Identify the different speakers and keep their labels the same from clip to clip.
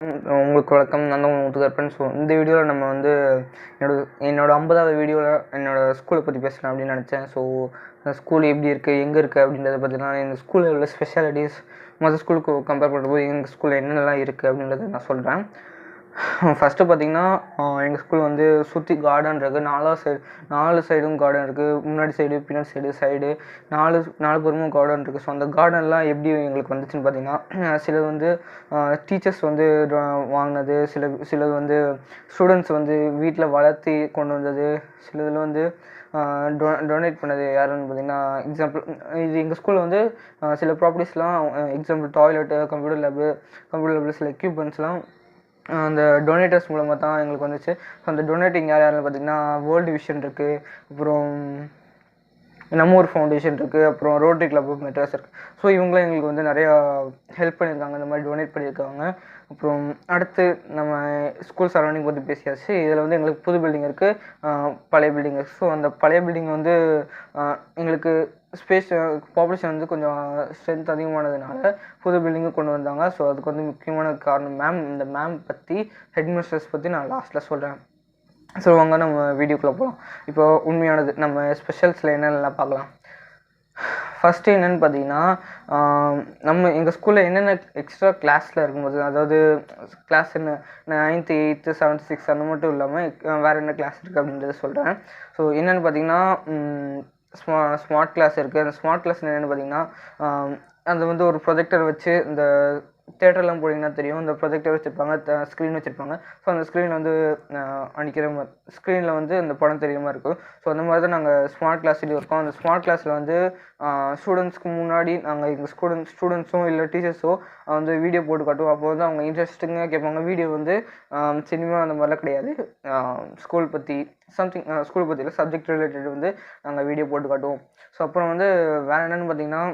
Speaker 1: உங்களுக்கு வணக்கம். நான் தான் முத்துகருப்பன். ஸோ இந்த வீடியோவில் நம்ம வந்து என்னோட 50வது வீடியோவில் என்னோடய ஸ்கூலை பற்றி பேசலாம் அப்படின்னு நினச்சேன். ஸோ ஸ்கூல் எப்படி இருக்குது, எங்கே இருக்குது அப்படின்றத பற்றினா, எங்கள் ஸ்கூலில் உள்ள ஸ்பெஷாலிட்டிஸ் மற்ற ஸ்கூலுக்கு கம்பேர் பண்ணும்போது எங்கள் ஸ்கூலில் என்னென்னலாம் இருக்குது அப்படின்றத நான் சொல்கிறேன். ஃபஸ்ட்டு பார்த்திங்கன்னா, எங்கள் ஸ்கூல் வந்து சுற்றி கார்டன் இருக்குது. 4 சைடும் கார்டன் இருக்குது. முன்னாடி சைடு, பின்னாடி சைடு 4 புறமும் கார்டன் இருக்குது. ஸோ அந்த கார்டன்லாம் எப்படி எங்களுக்கு வந்துச்சுன்னு பார்த்திங்கன்னா, சிலது வந்து டீச்சர்ஸ் வந்து வாங்கினது, சிலது வந்து ஸ்டூடெண்ட்ஸ் வந்து வீட்டில் வளர்த்தி கொண்டு வந்தது, சிலதில் வந்து டொனேட் பண்ணது யாருன்னு பார்த்திங்கன்னா, எக்ஸாம்பிள் இது எங்கள் ஸ்கூலில் வந்து சில ப்ராப்பர்ட்டிஸ்லாம், எக்ஸாம்பிள் டாய்லெட்டு, கம்ப்யூட்டர் லேபில் சில எக்யூப்மெண்ட்ஸ்லாம் அந்த டொனேட்டர்ஸ் மூலமாக தான் எங்களுக்கு வந்துச்சு. ஸோ அந்த டொனேட்டிங் யாருன்னு பார்த்திங்கன்னா, வேர்ல்டு விஷன் இருக்குது, அப்புறம் நம்ம ஊர் ஃபவுண்டேஷன் இருக்குது, அப்புறம் ரோட்டரி கிளப் ஆஃப் மெட்ராஸ் இருக்குது. ஸோ இவங்களும் எங்களுக்கு வந்து நிறையா ஹெல்ப் பண்ணியிருக்காங்க, இந்த மாதிரி டொனேட் பண்ணியிருக்காங்க. அப்புறம் அடுத்து நம்ம ஸ்கூல் சரௌண்டிங் பற்றி பேசியாச்சு. இதில் வந்து எங்களுக்கு புது பில்டிங் இருக்குது, பழைய பில்டிங் இருக்குது. ஸோ அந்த பழைய பில்டிங் வந்து எங்களுக்கு பாப்புலேஷன் வந்து கொஞ்சம் ஸ்ட்ரென்த் அதிகமானதுனால புது பில்டிங்கும் கொண்டு வந்தாங்க. ஸோ அதுக்கு வந்து முக்கியமான காரணம் இந்த மேம் பற்றி, ஹெட் மிஸ்டர்ஸ் பற்றி நான் லாஸ்ட்டில் சொல்கிறேன். ஸோ வாங்க நம்ம வீடியோக்குள்ளே போகலாம். இப்போ உண்மையானது நம்ம ஸ்பெஷல்ஸில் என்னென்னலாம் பார்க்கலாம். ஃபஸ்ட்டு என்னென்னு பார்த்தீங்கன்னா, எங்கள் ஸ்கூலில் என்னென்ன எக்ஸ்ட்ரா கிளாஸில் இருக்கும்போது, அதாவது கிளாஸ் என்ன 9th 8th 7th 6th அந்த மட்டும் இல்லாமல் வேறு என்ன கிளாஸ் இருக்குது அப்படின்றத சொல்கிறேன். ஸோ என்னென்னு பார்த்தீங்கன்னா, ஸ்மார்ட் கிளாஸ் இருக்குது. அந்த ஸ்மார்ட் கிளாஸ் என்னென்னு பார்த்தீங்கன்னா, அது வந்து ஒரு ப்ரொஜெக்டர் வச்சு, இந்த தேட்டர்லாம் போனீங்கன்னா தெரியும், இந்த ப்ரொஜெக்டர் வச்சுருப்பாங்க, ஸ்க்ரீன் வச்சுருப்பாங்க. ஸோ அந்த ஸ்க்ரீனில் வந்து அடிக்கிற மாதிரி, ஸ்க்ரீனில் வந்து அந்த படம் தெரியுற மாதிரி இருக்கும். ஸோ அந்த மாதிரி தான் நாங்கள் ஸ்மார்ட் கிளாஸ்லேயும் இருக்கோம். அந்த ஸ்மார்ட் கிளாஸில் வந்து ஸ்டூடெண்ட்ஸ்க்கு முன்னாடி நாங்கள் எங்கள் ஸ்டூடெண்ட்ஸும் இல்லை டீச்சர்ஸோ வந்து வீடியோ போட்டு காட்டுவோம். அப்போ வந்து அவங்க இன்ட்ரெஸ்டிங்காக கேட்பாங்க. வீடியோ வந்து சினிமா அந்த மாதிரிலாம் கிடையாது, ஸ்கூல் பற்றி ஸ்கூல் பற்றி இல்லை, சப்ஜெக்ட் ரிலேட்டட் வந்து நாங்கள் வீடியோ போட்டு காட்டுவோம். ஸோ அப்புறம் வந்து வேறு என்னென்னு பார்த்திங்கன்னா,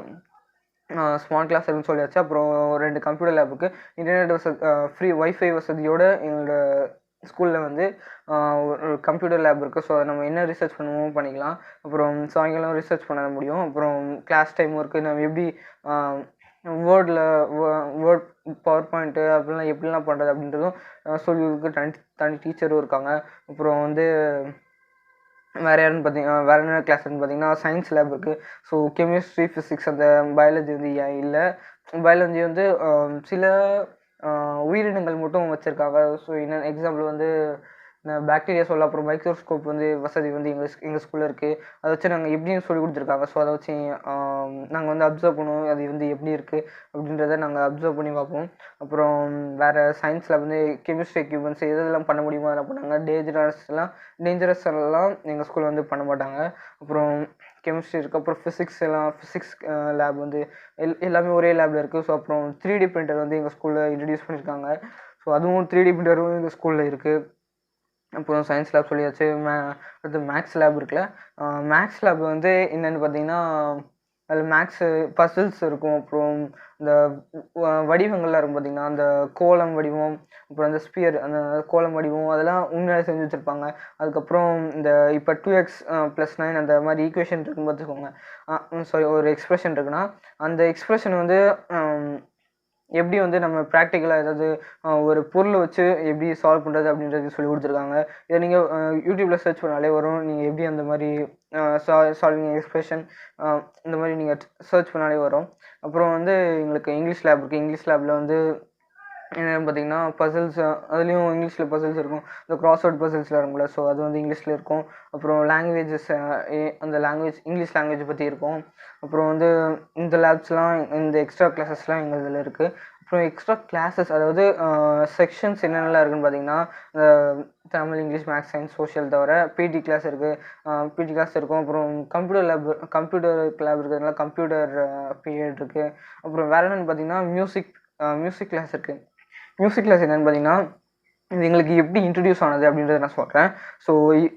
Speaker 1: ஸ்மார்ட் கிளாஸ் இருக்குன்னு சொல்லியாச்சு. அப்புறம் 2 கம்ப்யூட்டர் லேபுக்கு இன்டர்நெட் வசதி, ஃப்ரீ வைஃபை வசதியோடு எங்களோட ஸ்கூலில் வந்து ஒரு கம்ப்யூட்டர் லேப் இருக்குது. ஸோ நம்ம என்ன ரிசர்ச் பண்ணுமோ பண்ணிக்கலாம். அப்புறம் சாயங்காலம் ரிசர்ச் பண்ண முடியும். அப்புறம் கிளாஸ் டைமும் இருக்குது. நம்ம எப்படி வேர்ட் பவர் பாயிண்ட்டு அப்படிலாம் எப்படிலாம் பண்ணுறது அப்படின்றதும் சொல்லிக்கு தனி டீச்சரும் இருக்காங்க. அப்புறம் வந்து வேறு என்ன கிளாஸ்ன்னு பார்த்தீங்கன்னா, சயின்ஸ் லேப் இருக்குது. ஸோ கெமிஸ்ட்ரி, ஃபிசிக்ஸ், அந்த பயாலஜி வந்து இல்லை. பயாலஜி வந்து சில உயிரினங்கள் மட்டும் வச்சுருக்காங்க. ஸோ என்ன எக்ஸாம்பிள் வந்து பாக்டீரியா சொல்லலாம். அப்புறம் மைக்ரோஸ்கோப் வந்து வசதி வந்து எங்கள் ஸ்கூலில் இருக்குது. அதை வச்சு நாங்கள் எப்படின்னு சொல்லி கொடுத்துருக்காங்க. ஸோ அதை வச்சு நாங்கள் வந்து அப்சர்வ் பண்ணுவோம், அது வந்து எப்படி இருக்குது அப்படின்றத நாங்கள் அப்சர்வ் பண்ணி பார்ப்போம். அப்புறம் வேறு சயின்ஸில் வந்து கெமிஸ்ட்ரி எக்யூப்மெண்ட்ஸ் எதெல்லாம் பண்ண முடியுமோ அதெல்லாம் பண்ணாங்க. டேஞ்சரஸ் எல்லாம் எங்கள் ஸ்கூலில் வந்து பண்ண மாட்டாங்க. அப்புறம் கெமிஸ்ட்ரி இருக்குது. அப்புறம் ஃபிசிக்ஸ் லேப் வந்து எல்லாமே ஒரே லேபில் இருக்குது. ஸோ அப்புறம் 3D பிரிண்டர் வந்து எங்கள் ஸ்கூலில் இன்ட்ரடியூஸ் பண்ணியிருக்காங்க. ஸோ அதுவும் 3D பிரிண்டரும் எங்கள் ஸ்கூலில் இருக்குது. அப்புறம் சயின்ஸ் லேப் சொல்லியாச்சு. அடுத்து மேக்ஸ் லேப் இருக்குல்ல, மேக்ஸ் லேப் வந்து என்னென்னு பார்த்தீங்கன்னா, அதில் மேக்ஸு பசில்ஸ் இருக்கும். அப்புறம் இந்த வடிவங்கள்லாம் இருக்கும் பார்த்திங்கன்னா, அந்த கோலம் வடிவம், அப்புறம் அந்த ஸ்பியர், அந்த கோலம் வடிவம் அதெல்லாம் உண்மையாக செஞ்சு வச்சுருப்பாங்க. அதுக்கப்புறம் இந்த இப்போ 2x + 9 அந்த மாதிரி ஈக்குவேஷன் இருக்குன்னு பார்த்துக்கோங்க. ஒரு எக்ஸ்ப்ரெஷன் இருக்குன்னா, அந்த எக்ஸ்ப்ரெஷன் வந்து எப்படி வந்து நம்ம ப்ராக்டிக்கலாக ஏதாவது ஒரு பொருளை வச்சு எப்படி சால்வ் பண்ணுறது அப்படின்றது சொல்லி கொடுத்துருக்காங்க. இதை நீங்கள் யூடியூப்பில் சர்ச் பண்ணாலே வரும். நீங்கள் எப்படி அந்த மாதிரி சால்விங் எக்ஸ்பிரஷன் இந்த மாதிரி நீங்கள் சர்ச் பண்ணாலே வரும். அப்புறம் வந்து எங்களுக்கு இங்கிலீஷ் லேப் இருக்குது. இங்கிலீஷ் லேபில் வந்து என்னென்னு பார்த்தீங்கன்னா, பசில்ஸ், அதுலேயும் இங்கிலீஷில் பசில்ஸ் இருக்கும். இந்த கிராஸ்வேர்ட் பசில்ஸ்லாம் இருக்கும்ல, ஸோ அது வந்து இங்கிலீஷில் இருக்கும். அப்புறம் லாங்குவேஜஸ், அந்த இங்கிலீஷ் லாங்குவேஜ் பற்றி இருக்கும். அப்புறம் வந்து இந்த லேப்ஸ்லாம், இந்த எக்ஸ்ட்ரா கிளாஸஸ்லாம் எங்கள் இதில் இருக்குது. அப்புறம் எக்ஸ்ட்ரா கிளாஸஸ், அதாவது செக்ஷன்ஸ் என்னென்னலாம் இருக்குதுன்னு பார்த்தீங்கன்னா, Tamil, English, maths, science, social தவிர பிடி கிளாஸ் இருக்குது. பிடி கிளாஸ் இருக்கும். அப்புறம் கம்ப்யூட்டர் லேப் இருக்கிறதுனால கம்ப்யூட்டர் பீரியட் இருக்குது. அப்புறம் வேறு என்னென்னு பார்த்தீங்கன்னா, மியூசிக் கிளாஸ் இருக்குது. மியூசிக் கிளாஸ் என்னென்னு பார்த்தீங்கன்னா, இது எங்களுக்கு எப்படி இன்ட்ரடியூஸ் ஆனது அப்படின்றத நான் சொல்கிறேன். ஸோ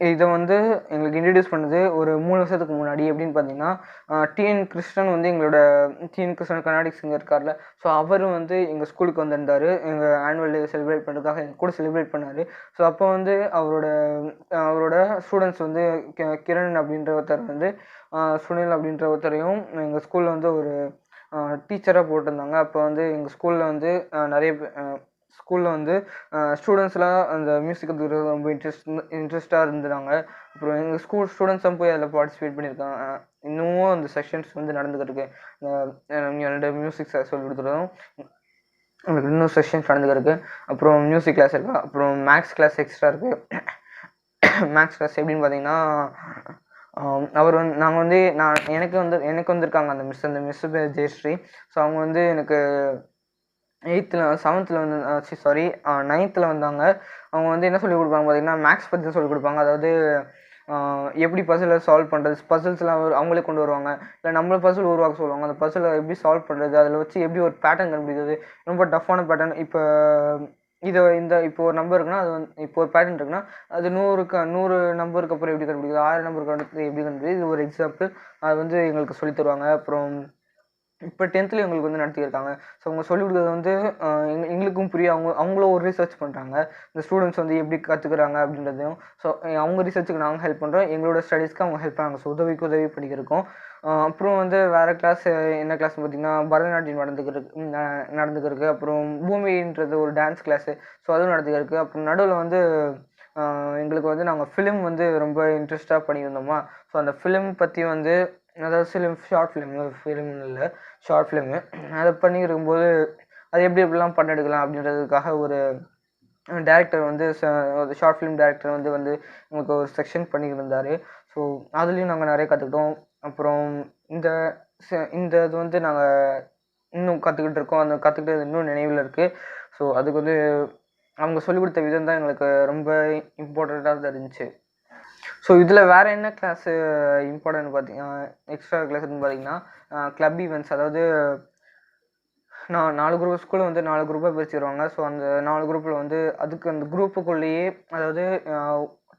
Speaker 1: இதை வந்து எங்களுக்கு இன்ட்ரடியூஸ் பண்ணது ஒரு 3 வருஷத்துக்கு முன்னாடி. எப்படின்னு பார்த்தீங்கன்னா, கிருஷ்ணன் வந்து எங்களோட கிருஷ்ணன் கர்நாடிக் சிங்கர் இருக்கார்ல, ஸோ அவர் வந்து எங்கள் ஸ்கூலுக்கு வந்திருந்தார். எங்கள் ஆனுவல் டே செலிப்ரேட் பண்ணுறதுக்காக எங்கள் கூட செலிப்ரேட் பண்ணார். ஸோ அப்போ வந்து அவரோட ஸ்டூடெண்ட்ஸ் வந்து கிரண் அப்படின்ற ஒருத்தர் வந்து சுனில் அப்படின்ற ஒருத்தரையும் எங்கள் ஸ்கூலில் வந்து ஒரு டீச்சராக போட்டிருந்தாங்க. அப்போ வந்து எங்கள் ஸ்கூலில் வந்து நிறைய ஸ்கூலில் வந்து ஸ்டூடெண்ட்ஸ்லாம் அந்த மியூசிக் கற்றுக்கிறது ரொம்ப இன்ட்ரெஸ்ட்டாக இருந்தாங்க. அப்புறம் எங்கள் ஸ்கூல் ஸ்டூடெண்ட்ஸும் போய் அதில் பார்ட்டிசிபேட் பண்ணியிருக்காங்க. இன்னமும் அந்த செஷன்ஸ் வந்து நடந்துக்கிட்டு இருக்கு. 2 மியூசிக் சொல்லிக் கொடுத்துருக்கோம். எனக்கு இன்னும் செஷன்ஸ் நடந்துக்கிட்டு. அப்புறம் மியூசிக் கிளாஸ் இருக்குது. அப்புறம் மேக்ஸ் கிளாஸ் எக்ஸ்ட்ரா இருக்குது. மேக்ஸ் கிளாஸ் எப்படின்னு பார்த்தீங்கன்னா, அவர் வந்து நாங்கள் வந்து எனக்கு வந்திருக்காங்க அந்த மிஸ் பேர் ஜெயஸ்ரீ. ஸோ அவங்க வந்து எனக்கு 8th 7th வந்து சாரி 9th வந்தாங்க. அவங்க வந்து என்ன சொல்லிக் கொடுப்பாங்க பார்த்தீங்கன்னா, மேக்ஸ் பற்றி தான் சொல்லிக் கொடுப்பாங்க. அதாவது எப்படி பசிலை சால்வ் பண்ணுறது, பசில்ஸ்லாம் அவங்களே கொண்டு வருவாங்க. இல்லை நம்மள பசில் உருவாக்க சொல்லுவாங்க. அந்த பசிலை எப்படி சால்வ் பண்ணுறது, அதில் வச்சு எப்படி ஒரு பேட்டர்ன் கண்டுபிடிக்கிறது, ரொம்ப டஃப்பான பேட்டர்ன். இப்போ ஒரு நம்பர் இருக்குன்னா, அது வந்து இப்போ ஒரு பேட்டர்ன் இருக்குன்னா, அது 100 நம்பருக்கு அப்புறம் எப்படி கண்டுபிடிக்கிறது, 1000 நம்பருக்கு அடுத்து எப்படி கண்டுபிடிக்கிறது, இது ஒரு எக்ஸாம்பிள். அது வந்து எங்களுக்கு சொல்லித் தருவாங்க. அப்புறம் இப்போ 10th எங்களுக்கு வந்து நடத்தியிருக்காங்க. ஸோ அவங்க சொல்லிக் கொடுக்குறது வந்து எங்களுக்கும் புரியும். அவங்களும் ஒரு ரிசர்ச் பண்ணுறாங்க. இந்த ஸ்டூடெண்ட்ஸ் வந்து எப்படி கற்றுக்குறாங்க அப்படின்றதையும். ஸோ அவங்க ரிசர்ச்சுக்கு நாங்கள் ஹெல்ப் பண்ணுறோம். எங்களோட ஸ்டடீஸ்க்கு அவங்க ஹெல்ப் பண்ணாங்க. ஸோ உதவி பண்ணிக்கிருக்கோம். அப்புறம் வந்து வேறு கிளாஸ் என்ன கிளாஸ்னு பார்த்தீங்கன்னா, பரதநாட்டியம் நடந்துக்கிருக்கு. அப்புறம் பூமின்றது ஒரு டான்ஸ் கிளாஸு. ஸோ அதுவும் நடந்துக்கிருக்கு. அப்புறம் நடுவில் வந்து எங்களுக்கு வந்து நாங்கள் ஃபிலிம் வந்து ரொம்ப இன்ட்ரெஸ்ட்டாக பண்ணியிருந்தோமா. ஸோ அந்த ஃபிலிம் பற்றி வந்து அதாவது ஷார்ட் ஃபிலிம்னு இல்லை, ஷார்ட் ஃபிலிமு. அதை பண்ணியிருக்கும்போது அது எப்படிலாம் படம் எடுக்கலாம் அப்படின்றதுக்காக ஒரு டேரக்டர் வந்து ஷார்ட் ஃபிலிம் டேரக்டர் வந்து எங்களுக்கு ஒரு செக்ஷன் பண்ணியிருந்தார். ஸோ அதுலேயும் நாங்கள் நிறைய கற்றுக்கிட்டோம். அப்புறம் இந்த இந்த இது வந்து நாங்கள் இன்னும் கற்றுக்கிட்டு இருக்கோம். அந்த கற்றுக்கிட்டது இன்னும் நினைவில் இருக்குது. ஸோ அதுக்கு வந்து அவங்க சொல்லிக் கொடுத்த விதம் தான் எங்களுக்கு ரொம்ப இம்பார்ட்டண்ட்டாக இருந்துச்சு. ஸோ இதில் வேறு என்ன கிளாஸு இம்பார்ட்டன்ட் பார்த்தீங்கன்னா, எக்ஸ்ட்ரா கிளாஸ்ன்னு பார்த்தீங்கன்னா, கிளப் ஈவெண்ட்ஸ். அதாவது நான் 4 குரூப் ஸ்கூலில் வந்து 4 குரூப்பாக பிரிச்சுருவாங்க. ஸோ அந்த 4 குரூப்பில் வந்து அதுக்கு அந்த குரூப்புக்குள்ளேயே அதாவது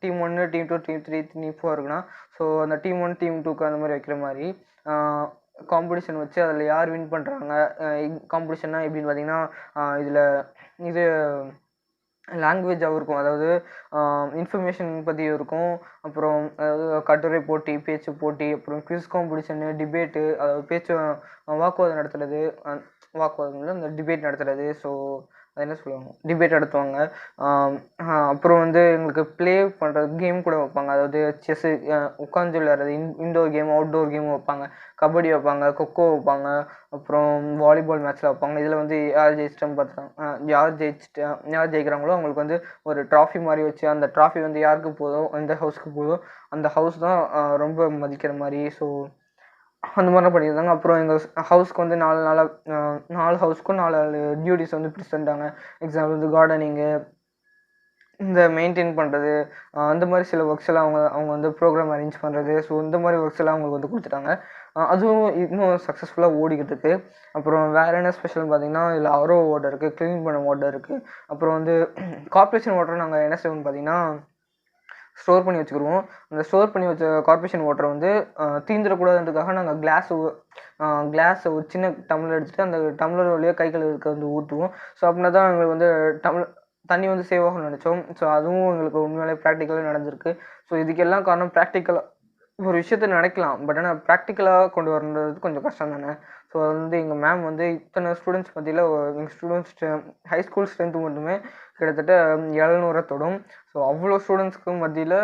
Speaker 1: டீம் 1, டீம் 2, டீம் 3, டீம் 4 இருக்குன்னா, ஸோ அந்த டீம் 1, டீம் 2க்கு அந்த மாதிரி வைக்கிற மாதிரி காம்படிஷன் வச்சு அதில் யார் வின் பண்ணுறாங்க. காம்படிஷன்னா எப்படின்னு பார்த்தீங்கன்னா, இதில் இது லாங்குவேஜாகவும் இருக்கும். அதாவது இன்ஃபர்மேஷன் பற்றியும் இருக்கும். அப்புறம் அதாவது கட்டுரை போட்டி, பேச்சு போட்டி, அப்புறம் குவிஸ் காம்படிஷனு, டிபேட்டு, அதாவது வாக்குவாதம் நடத்துறது, வாக்குவாதம் இல்லை, இந்த டிபேட் நடத்துறது. ஸோ அது என்ன சொல்லுவாங்க, டிபேட் நடத்துவாங்க. அப்புறம் வந்து எங்களுக்கு ப்ளே பண்ணுறது கேம் கூட வைப்பாங்க. அதாவது செஸ்ஸு, உட்காந்து விளையாடுறது, இன்டோர் கேம், அவுட்டோர் கேம் வைப்பாங்க. கபடி வைப்பாங்க, கொக்கோ வைப்பாங்க, அப்புறம் வாலிபால் மேட்ச்சில் வைப்பாங்க. இதில் வந்து யார் ஜெயிக்கிறாங்களோ அவங்களுக்கு வந்து ஒரு ட்ராஃபி மாதிரி வச்சு, அந்த ட்ராஃபி வந்து யாருக்கு போதோ, எந்த ஹவுஸ்க்கு போதோ அந்த ஹவுஸ் தான் ரொம்ப மதிக்கிற மாதிரி. ஸோ அந்த மாதிரிலாம் பண்ணியிருந்தாங்க. அப்புறம் எங்கள் ஹவுஸ்க்கு வந்து 4 ஹவுஸ்க்கும் 4 டியூட்டிஸ் வந்து பிரிச்சுட்டாங்க. எக்ஸாம்பிள் வந்து கார்டனிங்கு, இந்த மெயின்டைன் பண்ணுறது, அந்த மாதிரி சில ஒர்க்ஸ் எல்லாம் அவங்க வந்து ப்ரோக்ராம் அரேஞ்ச் பண்ணுறது. ஸோ இந்த மாதிரி ஒர்க்ஸ் எல்லாம் அவங்களுக்கு வந்து கொடுத்துட்டாங்க. அதுவும் இன்னும் சக்ஸஸ்ஃபுல்லாக ஓடிக்கிட்டு இருக்குது. அப்புறம் வேறு என்ன ஸ்பெஷல்னு பார்த்தீங்கன்னா, இதில் ஆர்ஓ வாட்டர் இருக்குது, க்ளீன் பண்ண வாட்டர் இருக்குது. அப்புறம் வந்து கார்ப்பரேஷன் வாட்டர் நாங்கள் என்ன செய்வோம்னு பார்த்தீங்கன்னா, ஸ்டோர் பண்ணி வச்சுக்கிடுவோம். அந்த ஸ்டோர் பண்ணி வச்ச கார்ப்பரேஷன் வாட்டரை வந்து தீந்துடக்கூடாதுன்றதுக்காக நாங்கள் கிளாஸ் ஒரு சின்ன டம்ளர் எடுத்துகிட்டு அந்த டம்ளர் வழியாக கை கழுவுறதுக்கு வந்து ஊற்றுவோம். ஸோ அப்படின்னா தான் எங்களுக்கு வந்து தண்ணி வந்து சேவ் ஆகும்னு நினச்சோம். ஸோ அதுவும் எங்களுக்கு உண்மையிலே ப்ராக்டிக்கலாக நடந்திருக்கு. ஸோ இதுக்கெல்லாம் காரணம் ப்ராக்டிக்கலாக ஒரு விஷயத்தை நினைக்கலாம், பட் ஆனால் ப்ராக்டிக்கலாக கொண்டு வரது கொஞ்சம் கஷ்டம் தானே. ஸோ அது வந்து எங்கள் மேம் வந்து இத்தனை ஸ்டூடெண்ட்ஸ் மத்தியில் எங்கள் ஸ்டூடெண்ட்ஸ் ஹை ஸ்கூல் ஸ்ட்ரென்த்து மட்டுமே கிட்டத்தட்ட 700 தொடும். ஸோ அவ்வளோ ஸ்டூடெண்ட்ஸ்க்கு மத்தியில்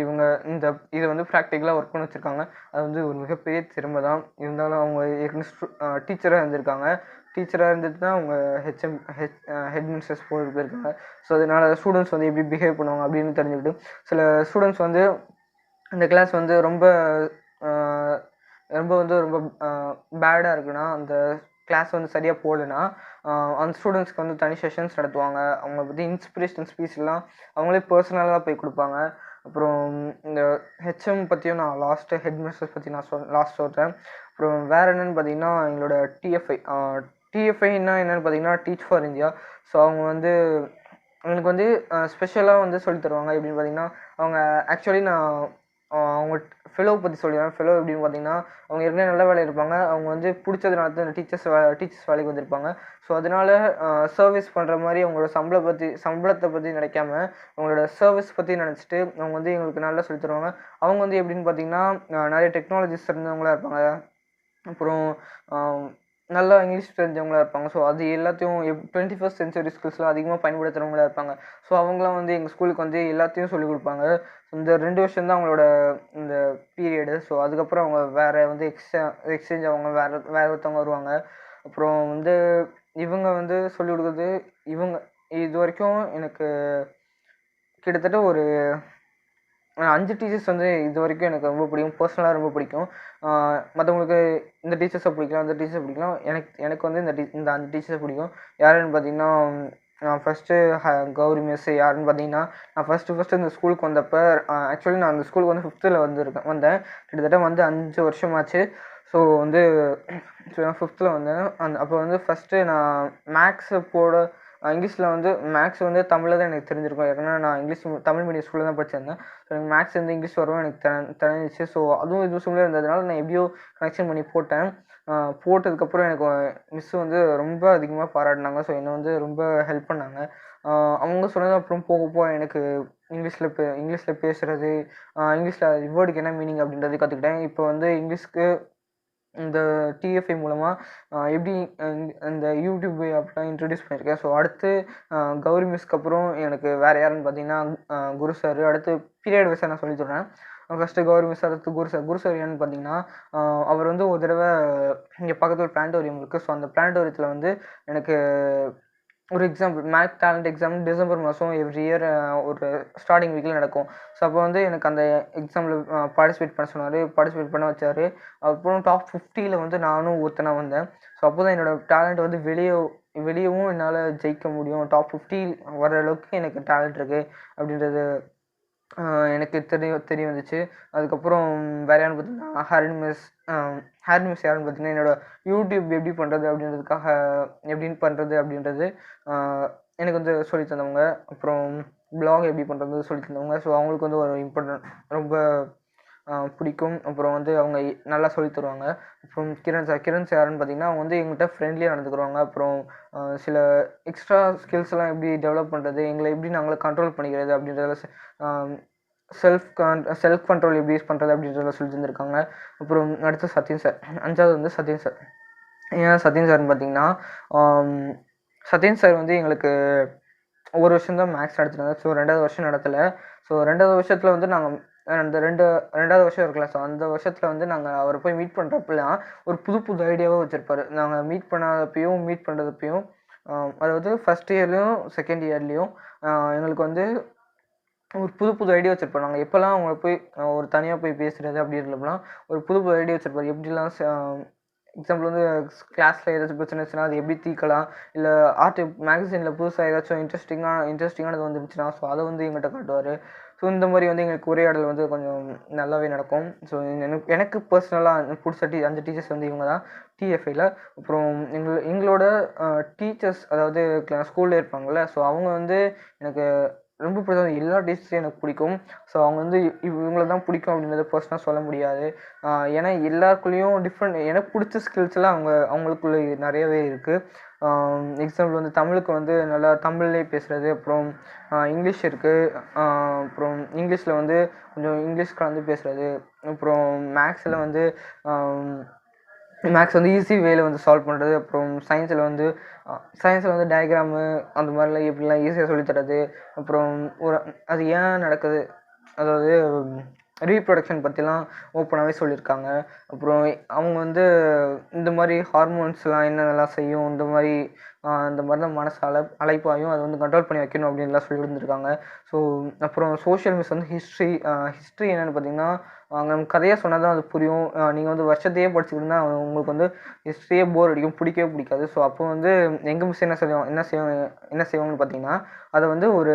Speaker 1: இவங்க இதை வந்து ப்ராக்டிக்கலாக ஒர்க் பண்ணி வச்சுருக்காங்க. அது வந்து ஒரு மிகப்பெரிய திறமை தான். இருந்தாலும் அவங்க ஏற்கனவே டீச்சராக இருந்திருக்காங்க. டீச்சராக இருந்துட்டு தான் அவங்க ஹெட் மிஸ்டர்ஸ் போயிருக்காங்க. ஸோ அதனால் ஸ்டூடெண்ட்ஸ் வந்து எப்படி பிஹேவ் பண்ணுவாங்க அப்படின்னு தெரிஞ்சுக்கிட்டு, சில ஸ்டூடெண்ட்ஸ் வந்து இந்த கிளாஸ் வந்து ரொம்ப பேடாக இருக்குன்னா, அந்த கிளாஸ் வந்து சரியாக போகலன்னா, அந்த ஸ்டூடெண்ட்ஸ்க்கு வந்து தனி செஷன்ஸ் நடத்துவாங்க. அவங்கள பற்றி இன்ஸ்பிரேஷனல் ஸ்பீச்லாம் அவங்களே பர்சனலாக போய் கொடுப்பாங்க. அப்புறம் இந்த ஹெச்எம் பற்றியும் நான் ஹெட் மிஸ்டர்ஸ் பற்றி நான் சொல்கிறேன். அப்புறம் வேறு என்னென்னு பார்த்தீங்கன்னா, எங்களோட டிஎஃப்ஐன்னா என்னென்னு பார்த்தீங்கன்னா, டீச் ஃபார் இந்தியா. ஸோ அவங்க வந்து எங்களுக்கு வந்து ஸ்பெஷலாக வந்து சொல்லித் தருவாங்க. எப்படின்னு பார்த்தீங்கன்னா, அவங்க ஆக்சுவலி அவங்க ஃபெலோ பற்றி சொல்லிடுறேன். ஃபெலோ எப்படின்னு பார்த்தீங்கன்னா, அவங்க ஏற்கனவே நல்ல வேலையில் இருப்பாங்க. அவங்க வந்து பிடிச்சதுனால தான் டீச்சர்ஸ் வேலைக்கு வந்திருப்பாங்க. ஸோ அதனால் சர்வீஸ் பண்ணுற மாதிரி அவங்களோட சம்பளத்தை பற்றி நினைக்காம அவங்களோட சர்வீஸ் பற்றி நினச்சிட்டு அவங்க வந்து எங்களுக்கு நல்லா சொல்லித் தருவாங்க. அவங்க வந்து எப்படின்னு பார்த்தீங்கன்னா, நிறைய டெக்னாலஜிஸ் இருந்தவங்களாக இருப்பாங்க. அப்புறம் நல்லா இங்கிலீஷ் தெரிஞ்சவங்களா இருப்பாங்க. ஸோ அது எல்லாத்தையும் 21st சென்ச்சுரி ஸ்கில்ஸ்லாம் அதிகமாக பயன்படுத்துகிறவங்களா இருப்பாங்க. ஸோ அவங்களாம் வந்து எங்கள் ஸ்கூலுக்கு வந்து எல்லாத்தையும் சொல்லிக் கொடுப்பாங்க. இந்த 2 வருஷம் தான் அவங்களோட இந்த பீரியடு. ஸோ அதுக்கப்புறம் அவங்க வேறு வந்து எக்ஸ்சேஞ்ச் அவங்க வேறு ஒருத்தவங்க வருவாங்க. அப்புறம் வந்து இவங்க வந்து சொல்லிக் கொடுக்குறது இவங்க இது வரைக்கும் எனக்கு கிட்டத்தட்ட ஒரு 5 டீச்சர்ஸ் வந்து இது வரைக்கும் எனக்கு ரொம்ப பிடிக்கும். பர்சனலாக ரொம்ப பிடிக்கும். மற்றவங்களுக்கு இந்த டீச்சர்ஸை பிடிக்கலாம், அந்த டீச்சர்ஸை பிடிக்கலாம். எனக்கு வந்து இந்த 5 டீச்சர்ஸை பிடிக்கும். யாருன்னு பார்த்தீங்கன்னா, நான் ஃபஸ்ட்டு கௌரி மிஸ். யாருன்னு பார்த்தீங்கன்னா, நான் ஃபஸ்ட்டு இந்த ஸ்கூலுக்கு வந்தப்போ ஆக்சுவலி நான் அந்த ஸ்கூலுக்கு வந்து 5th வந்தேன். கிட்டத்தட்ட வந்து 5 வருஷமாச்சு. ஸோ வந்து 5th வந்தேன். அப்போ வந்து ஃபஸ்ட்டு நான் மேக்ஸு இங்கிலீஷில் வந்து மேக்ஸ் வந்து தமிழில் தான் எனக்கு தெரிஞ்சிருக்கும். ஏன்னா நான் தமிழ் மீடியம் ஸ்கூலில் தான் படிச்சிருந்தேன். ஸோ எனக்கு மேக்ஸ் வந்து இங்கிலீஷ் வரும் எனக்கு தெரிஞ்சிச்சு. ஸோ அதுவும் இதுவும் சிமிலர் இருந்ததுனால நான் எப்படியோ கனெக்ஷன் பண்ணி போட்டேன். போட்டதுக்கப்புறம் எனக்கு மிஸ் வந்து ரொம்ப அதிகமாக பாராட்டினாங்க. ஸோ என்னை வந்து ரொம்ப ஹெல்ப் பண்ணாங்க. அவங்க சொன்னது அப்புறம் போக போக எனக்கு இங்கிலீஷில் பேசுகிறது, இங்கிலீஷில் வேர்டுக்கு என்ன மீனிங் அப்படின்றது கற்றுக்கிட்டேன். இப்போ வந்து இங்கிலீஷ்க்கு இந்த டிஎஃப்ஐ மூலமாக எப்படி இந்த யூடியூப் அப்படிலாம் இன்ட்ரடியூஸ் பண்ணியிருக்கேன். ஸோ அடுத்து கௌரி மிஸ்க்கு அப்புறம் எனக்கு வேறு யாருன்னு பார்த்தீங்கன்னா குரு சார். அடுத்து பீரியட் வைஸாக நான் சொல்லித் தர்றேன். ஃபஸ்ட்டு கௌரி மிஸ், அடுத்து குரு சார் ஏன்னு பார்த்தீங்கன்னா, அவர் வந்து ஒரு தடவை இங்கே பக்கத்தில் பிளானட்டோரியம் இருக்குது. ஸோ அந்த பிளானட்டோரியத்தில் வந்து எனக்கு ஒரு example math talent exam December மாதம் எவ்ரி இயர் ஒரு ஸ்டார்டிங் வீக்கில் நடக்கும். ஸோ அப்போ வந்து எனக்கு அந்த எக்ஸாமில் பார்ட்டிசிபேட் பண்ண சொன்னார். பார்ட்டிசிபேட் பண்ண வச்சார். அப்புறம் டாப் 50ல் வந்து நானும் ஒருத்தனாக வந்தேன். ஸோ அப்போ தான் என்னோடய டேலண்ட் வந்து வெளியவும் என்னால் ஜெயிக்க முடியும். டாப் 50 வர அளவுக்கு எனக்கு டேலண்ட் இருக்குது அப்படின்றது எனக்கு தெரிய வந்துச்சு. அதுக்கப்புறம் வேறு யாருன்னு பார்த்தீங்கன்னா ஹரின் மிஸ். யாருன்னு பார்த்தீங்கன்னா என்னோடய யூடியூப் எப்படி பண்ணுறது அப்படின்றது எனக்கு வந்து சொல்லி தந்தவங்க. அப்புறம் ப்ளாக் எப்படி பண்ணுறது சொல்லி தந்தவங்க. ஸோ அவங்களுக்கு வந்து ஒரு இம்பார்ட்டன்ட் ரொம்ப பிடிக்கும். அப்புறம் வந்து அவங்க நல்லா சொல்லி தருவாங்க. அப்புறம் கிரண் சார் யாருன்னு பார்த்தீங்கன்னா அவங்க வந்து எங்கள்கிட்ட ஃப்ரெண்ட்லியாக நடந்துக்குருவாங்க. அப்புறம் சில எக்ஸ்ட்ரா ஸ்கில்ஸ்லாம் எப்படி டெவலப் பண்ணுறது, எங்களை எப்படி நாங்களே கண்ட்ரோல் பண்ணிக்கிறது அப்படின்றத செல்ஃப் கண்ட்ரோல் எப்படி யூஸ் பண்ணுறது அப்படின்றத சொல்லி தந்திருக்காங்க. அப்புறம் அடுத்து சத்யன் சார். 5வது வந்து சத்யன் சார். ஏன் சத்யன் சார்னு பார்த்தீங்கன்னா, சத்யன் சார் வந்து எங்களுக்கு ஒரு வருஷம் தான் மேக்ஸ் நடத்தினாங்க. ஸோ 2வது வருஷம் நடத்தலை. ஸோ 2வது வருஷத்தில் வந்து நாங்கள் அந்த 2வது வருஷம் இருக்குல்ல, ஸோ அந்த வருஷத்தில் வந்து நாங்கள் அவரை போய் மீட் பண்ணுறப்பெல்லாம் ஒரு புது ஐடியாவாக வச்சுருப்பாரு. நாங்கள் மீட் பண்ணாதப்பையும் மீட் பண்ணுறதப்பையும் அதாவது ஃபஸ்ட் இயர்லேயும் செகண்ட் இயர்லேயும் எங்களுக்கு வந்து ஒரு புது ஐடியா வச்சுருப்பாரு. நாங்கள் எப்போல்லாம் அவங்கள போய் ஒரு தனியாக போய் பேசுகிறது அப்படின்றப்பலாம் ஒரு புது ஐடியா வச்சுருப்பாரு. எப்படிலாம் எக்ஸாம்பிள் வந்து கிளாஸில் ஏதாச்சும் பிரச்சனை இருந்துச்சுன்னா அது எப்படி தீர்க்கலாம், இல்லை மேகசினில் புதுசாக ஏதாச்சும் இன்ட்ரெஸ்டிங்கானது வந்துருந்துச்சுன்னா ஸோ அதை வந்து எங்கள்கிட்ட காட்டுவார். ஸோ இந்த மாதிரி வந்து எங்களுக்கு உரையாடல் வந்து கொஞ்சம் நல்லாவே நடக்கும். ஸோ எனக்கு பர்சனலாக பிடிச்ச 5 டீச்சர்ஸ் வந்து இவங்க தான் டிஎஃப்ஐயில். அப்புறம் எங்களோட டீச்சர்ஸ் அதாவது ஸ்கூலில் இருப்பாங்கள்ல, ஸோ அவங்க வந்து எனக்கு ரொம்ப பிடிச்சது. எல்லா டீச்சர்ஸையும் எனக்கு பிடிக்கும். ஸோ அவங்க வந்து இவங்கள தான் பிடிக்கும் அப்படின்றத பர்சனலாக சொல்ல முடியாது. ஏன்னா எல்லாருக்குள்ளேயும் எனக்கு பிடிச்ச ஸ்கில்ஸ்லாம் அவங்களுக்குள்ள நிறையவே இருக்குது. எக்ஸாம்பிள் வந்து தமிழுக்கு வந்து நல்லா தமிழ்லேயே பேசுகிறது. அப்புறம் இங்கிலீஷ் இருக்குது. அப்புறம் இங்கிலீஷில் வந்து கொஞ்சம் இங்கிலீஷ் கலந்து பேசுகிறது. அப்புறம் மேக்ஸில் வந்து மேக்ஸ் வந்து ஈஸி வேல வந்து சால்வ் பண்ணுறது. அப்புறம் சயின்ஸில் வந்து டயக்ராமு அந்த மாதிரிலாம் எப்படிலாம் ஈஸியாக சொல்லித்தரது. அப்புறம் அது ஏன் நடக்குது, அதாவது ரீப்ரொடக்ஷன் பற்றிலாம் ஓப்பனாகவே சொல்லியிருக்காங்க. அப்புறம் அவங்க வந்து இந்த மாதிரி ஹார்மோன்ஸ்லாம் என்னென்னலாம் செய்யும், இந்த மாதிரி தான் மனசு அலைப்பாயும் அதை வந்து கண்ட்ரோல் பண்ணி வைக்கணும் அப்படின்லாம் சொல்லி கொடுத்துருக்காங்க. ஸோ அப்புறம் சோஷியல் மிஸ் வந்து ஹிஸ்ட்ரி என்னென்னு பார்த்தீங்கன்னா நம்ம கதையாக சொன்னால் தான் அது புரியும். நீங்கள் வந்து வருஷத்தையே படிச்சுக்கிட்டு இருந்தால் உங்களுக்கு வந்து ஹிஸ்ட்ரியே போர் அடிக்கும், பிடிக்கவே பிடிக்காது. ஸோ அப்போ வந்து எங்கள் மிஸ் என்ன செய்வாங்கன்னு பார்த்தீங்கன்னா அதை வந்து ஒரு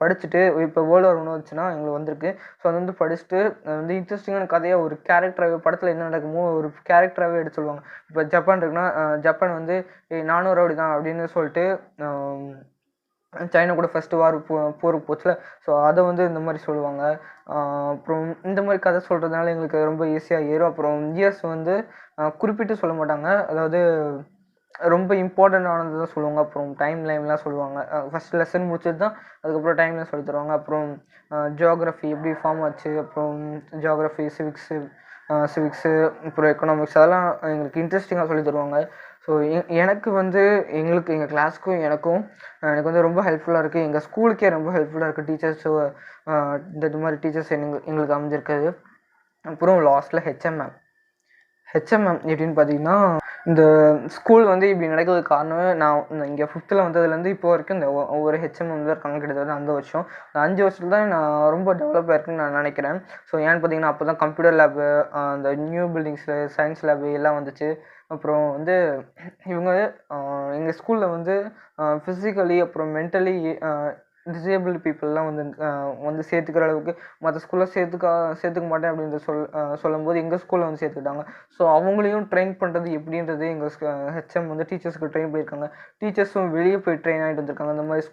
Speaker 1: படிச்சுட்டு இப்போ வேர்ல்டு வார் 1 வந்துச்சுன்னா எங்களுக்கு வந்திருக்கு. ஸோ அதை வந்து படிச்சுட்டு வந்து இன்ட்ரெஸ்டிங்கான கதையாக ஒரு கேரக்டராகவே படத்தில் என்ன நடக்குமோ ஒரு கேரக்டராகவே எடுத்து சொல்லுவாங்க. இப்போ ஜப்பான் இருக்குன்னா ஜப்பான் வந்து 400 ரவுடி தான் அப்படின்னு சொல்லிட்டு சைனா கூட ஃபஸ்ட்டு போருக்கு போச்சுல, ஸோ அதை வந்து இந்த மாதிரி சொல்லுவாங்க. அப்புறம் இந்த மாதிரி கதை சொல்கிறதுனால எங்களுக்கு ரொம்ப ஈஸியாக ஏறும். அப்புறம் இயர்ஸ் வந்து குறிப்பிட்டு சொல்ல மாட்டாங்க, அதாவது ரொம்ப இம்பார்ட்டன்ட் ஆனது தான் சொல்லுவாங்க. அப்புறம் டைம் லைன்லாம் சொல்லுவாங்க. ஃபஸ்ட் லெசன் முடிச்சது தான் அதுக்கப்புறம் டைம்லாம் சொல்லி தருவாங்க. அப்புறம் ஜியோகிராஃபி எப்படி ஃபார்ம் ஆச்சு, அப்புறம் ஜியோகிராஃபி சிவிக்ஸு அப்புறம் எக்கனாமிக்ஸ் அதெல்லாம் எங்களுக்கு இன்ட்ரெஸ்டிங்காக சொல்லி தருவாங்க. ஸோ எனக்கு வந்து எங்கள் கிளாஸ்க்கும் எனக்கு வந்து ரொம்ப ஹெல்ப்ஃபுல்லாக இருக்குது. எங்கள் ஸ்கூலுக்கே ரொம்ப ஹெல்ப்ஃபுல்லாக இருக்குது டீச்சர்ஸு. இந்த மாதிரி டீச்சர்ஸ் எங்களுக்கு அமைஞ்சிருக்குது. அப்புறம் லாஸ்ட்டில் ஹெச்எம் மேம் எப்படின்னு பார்த்தீங்கன்னா, இந்த ஸ்கூல் வந்து இப்படி நடக்கிறதுக்கு காரணமே நான் இங்கே 5th வந்ததுலேருந்து இப்போ வரைக்கும் இந்த ஒவ்வொரு ஹெச்எம் தான் இருக்காங்க. கிட்டத்தட்ட அந்த வருஷம் இந்த 5 வருஷத்துல தான் நான் ரொம்ப டெவலப் ஆயிருக்குன்னு நான் நினைக்கிறேன். ஸோ ஏன்னு பார்த்தீங்கன்னா, அப்போ தான் கம்ப்யூட்டர் லேபு, அந்த நியூ பில்டிங்ஸில் சயின்ஸ் லேபு எல்லாம் வந்துச்சு. அப்புறம் வந்து இவங்க எங்கள் ஸ்கூலில் வந்து ஃபிசிக்கலி அப்புறம் மென்டலி டிசேபிள் பீப்புளெலாம் வந்து சேர்த்துக்கிற அளவுக்கு மற்ற ஸ்கூலில் சேர்த்துக்க மாட்டேன் அப்படின்னு சொல்லும்போது எங்கள் ஸ்கூலில் வந்து சேர்த்துக்கிட்டாங்க. ஸோ அவங்களையும் ட்ரெயின் பண்ணுறது எப்படின்றது எங்கள் ஹெச்எம் வந்து டீச்சர்ஸ்க்கு ட்ரெயின் பண்ணியிருக்காங்க. டீச்சர்ஸும் வெளியே போய் ட்ரெயின் ஆகிட்டு வந்திருக்காங்க. அந்த மாதிரி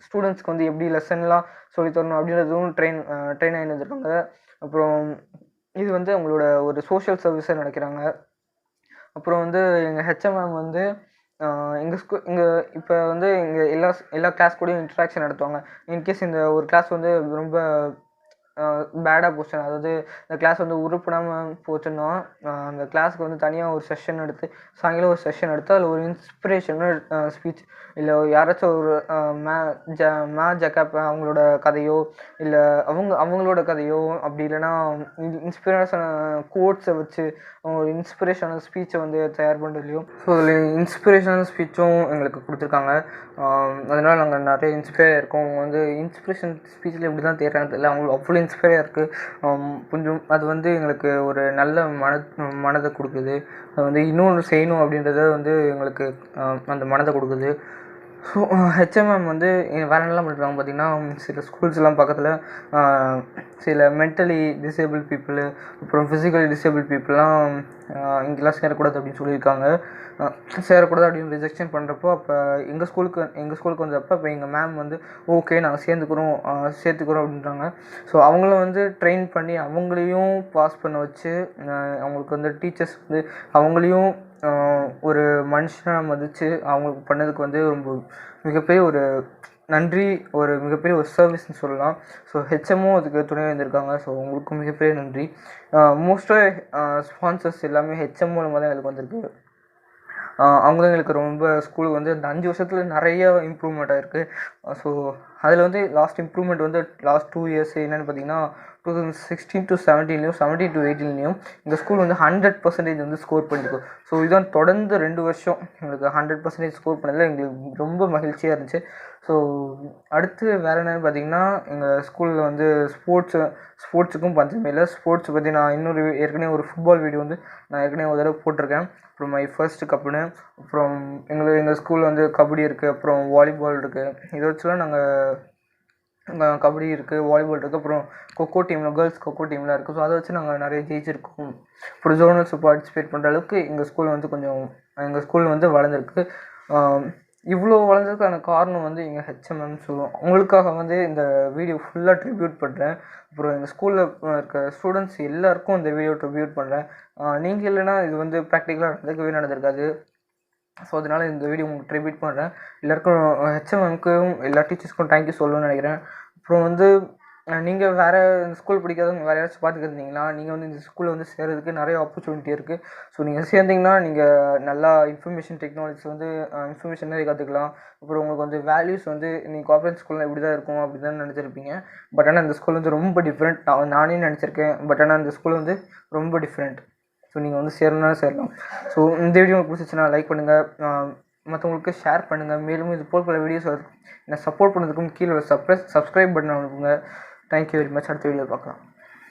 Speaker 1: ஸ்டூடெண்ட்ஸ்க்கு வந்து எப்படி லெசன்லாம் சொல்லித்தரணும் அப்படின்றதும் ட்ரெயின் ஆகிட்டு வந்திருக்காங்க. அப்புறம் இது வந்து அவங்களோட ஒரு சோஷியல் சர்வீஸாக நினைக்கிறாங்க. அப்புறம் வந்து எங்கள் ஹெச்எம் மேம் வந்து இங்கே இப்போ வந்து இங்கே எல்லா கிளாஸ் கூடயும் இன்ட்ராக்ஷன் நடத்துவாங்க. இன்கேஸ் இந்த ஒரு கிளாஸ் வந்து ரொம்ப பேடாக போச்சுன்னா, அதாவது இந்த கிளாஸ் வந்து உருப்படாமல் போச்சுன்னா, அந்த கிளாஸுக்கு வந்து தனியாக ஒரு செஷன் எடுத்து சாயங்காலம் ஒரு செஷன் எடுத்து அதில் ஒரு இன்ஸ்பிரேஷனல் ஸ்பீச் இல்லை யாராச்சும் ஒரு ஜக்காப் அவங்களோட கதையோ இல்லை அவங்களோட கதையோ அப்படி இல்லைன்னா இன்ஸ்பிரேஷனல் கோட்ஸை வச்சு அவங்க ஒரு இன்ஸ்பிரேஷனல் ஸ்பீச்சை வந்து தயார் பண்ணுறதுலையும், ஸோ அதில் இன்ஸ்பிரேஷனல் ஸ்பீச்சும் எங்களுக்கு கொடுத்துருக்காங்க. அதனால் நாங்கள் நிறைய இன்ஸ்பயர் இருக்கோம். அவங்க வந்து இன்ஸ்பிரேஷன் ஸ்பீச்சில் எப்படி தான் தேடுறாங்க தெரியல, அவங்களுக்கு அவ்வளோ இன்ஸ்பயராக இருக்குது. கொஞ்சம் அது வந்து எங்களுக்கு ஒரு நல்ல மனதை கொடுக்குது. அது வந்து இன்னொன்று செய்யணும் அப்படின்றத வந்து எங்களுக்கு அந்த மனதை கொடுக்குது. ஸோ ஹெச்எம் மேம் வந்து வேறு என்னெல்லாம் பண்ணிருக்காங்க பார்த்தீங்கன்னா, சில ஸ்கூல்ஸ்லாம் பக்கத்தில் சில மென்டலி டிசேபிள் பீப்புளு அப்புறம் ஃபிசிக்கலி டிசேபிள் பீப்புளெலாம் இங்கெல்லாம் சேரக்கூடாது அப்படின்னு சொல்லியிருக்காங்க. சேரக்கூடாது அப்படின்னு ரிஜெக்ஷன் பண்ணுறப்போ அப்போ எங்கள் ஸ்கூலுக்கு வந்தப்போ அப்போ எங்கள் மேம் வந்து ஓகே நாங்கள் சேர்த்துக்கிறோம் அப்படின்றாங்க. ஸோ அவங்கள வந்து ட்ரெயின் பண்ணி அவங்களையும் பாஸ் பண்ண வச்சு அவங்களுக்கு வந்து டீச்சர்ஸ் வந்து அவங்களையும் ஒரு மனுஷனாக மதித்து அவங்களுக்கு பண்ணதுக்கு வந்து ரொம்ப மிகப்பெரிய ஒரு நன்றி, ஒரு மிகப்பெரிய ஒரு சர்வீஸ்னு சொல்லலாம். ஸோ ஹெச்எம்மும் அதுக்கு துணையாக இருந்திருக்காங்க. ஸோ அவங்களுக்கும் மிகப்பெரிய நன்றி. மோஸ்ட்டாக ஸ்பான்சர்ஸ் எல்லாமே ஹெச்எம் மூலமாக தான் எங்களுக்கு வந்திருக்கு. அவங்க தான் எங்களுக்கு ரொம்ப ஸ்கூலுக்கு வந்து இந்த 5 வருஷத்தில் நிறைய இம்ப்ரூவ்மெண்ட் ஆகிருக்கு. ஸோ அதில் வந்து லாஸ்ட் இம்ப்ரூவ்மெண்ட் வந்து லாஸ்ட் 2 இயர்ஸ் என்னென்னு பார்த்தீங்கன்னா 2016 to 17 17 to 18 இந்த ஸ்கூல் வந்து 100% வந்து ஸ்கோர் பண்ணியிருக்கோம். ஸோ இதுதான் தொடர்ந்து 2 வருஷம் எங்களுக்கு 100% ஸ்கோர் பண்ணதில் எங்களுக்கு ரொம்ப மகிழ்ச்சியாக இருந்துச்சு. ஸோ அடுத்து வேறு என்னென்னு பார்த்தீங்கன்னா, எங்கள் ஸ்கூலில் வந்து ஸ்போர்ட்ஸுக்கும் பஞ்சமே இல்லை. ஸ்போர்ட்ஸ் பற்றி நான் ஏற்கனவே ஒரு ஃபுட்பால் வீடியோ வந்து நான் ஏற்கனவே ஒரு தடவை போட்டிருக்கேன். அப்புறம் மை ஃபர்ஸ்ட் கப்புன்னு. அப்புறம் எங்கள் ஸ்கூலில் வந்து கபடி இருக்குது, அப்புறம் வாலிபால் இருக்குது. இதை வச்சுலாம் நாங்கள் கபடி இருக்குது, வாலிபால் இருக்குது, அப்புறம் கொக்கோ டீமில் கேர்ள்ஸ் கொக்கோ டீம்லாம் இருக்குது. ஸோ அதை வச்சு நாங்கள் நிறைய ஜெயிச்சிருக்கோம். அப்புறம் ஜோனல்ஸ் பார்ட்டிசிபேட் பண்ணுற அளவுக்கு எங்கள் ஸ்கூல் வந்து வளர்ந்துருக்கு. இவ்வளோ வளர்ந்ததுக்கான காரணம் வந்து எங்கள் ஹெச்எம்எம் சொல்லுவோம். அவங்களுக்காக வந்து இந்த வீடியோ ஃபுல்லாக ட்ரிபியூட் பண்ணுறேன். அப்புறம் எங்கள் ஸ்கூலில் இருக்க ஸ்டூடெண்ட்ஸ் எல்லாேருக்கும் இந்த வீடியோ ட்ரிபியூட் பண்ணுறேன். நீங்கள் இல்லைன்னா இது வந்து ப்ராக்டிக்கலாக நடந்திருக்காது. ஸோ அதனால் இந்த வீடியோ உங்களுக்கு ட்ரிபியூட் பண்ணுறேன். எல்லாேருக்கும் ஹெச்எம்எம்க்கும் எல்லா டீச்சர்ஸ்க்கும் தேங்க்யூ சொல்லணும்னு நினைக்கிறேன். அப்புறம் வந்து நீங்கள் வேறு ஸ்கூல் பிடிக்காதவங்க வேறு யாராச்சும் பார்த்துக்கிருந்தீங்கன்னா நீங்கள் வந்து இந்த ஸ்கூலில் வந்து சேர்கிறதுக்கு நிறைய ஆப்பர்ச்சுனிட்டி இருக்குது. ஸோ நீங்கள் சேர்ந்தீங்கன்னா நீங்கள் நல்லா இன்ஃபர்மேஷன் டெக்னாலஜிஸ் வந்து இன்ஃபர்மேஷன் நிறைய கற்றுக்கலாம். அப்புறம் உங்களுக்கு வந்து வேல்யூஸ் வந்து நீங்கள் கார்ப்பரேட் ஸ்கூலில் இப்படி தான் இருக்கும் அப்படி தான் நினச்சிருப்பீங்க. பட் ஆனால் இந்த ஸ்கூல் வந்து ரொம்ப டிஃப்ரெண்ட். நானே நினச்சிருக்கேன். பட் ஆனால் இந்த ஸ்கூல் வந்து ரொம்ப டிஃப்ரெண்ட். ஸோ நீங்கள் வந்து சேரலாம். ஸோ இந்த வீடியோ உங்களுக்கு பிடிச்சிச்சுன்னா லைக் பண்ணுங்கள், மற்றவங்களுக்கு ஷேர் பண்ணுங்கள். மேலும் இது போல் பல வீடியோஸ் என்னை சப்போர்ட் பண்ணதுக்கும் கீழே சப்ஸ்கிரைப் பட்டன் அனுப்புங்க. Thank you very much. அடுத்த வீடியோவில் பார்க்கலாம்.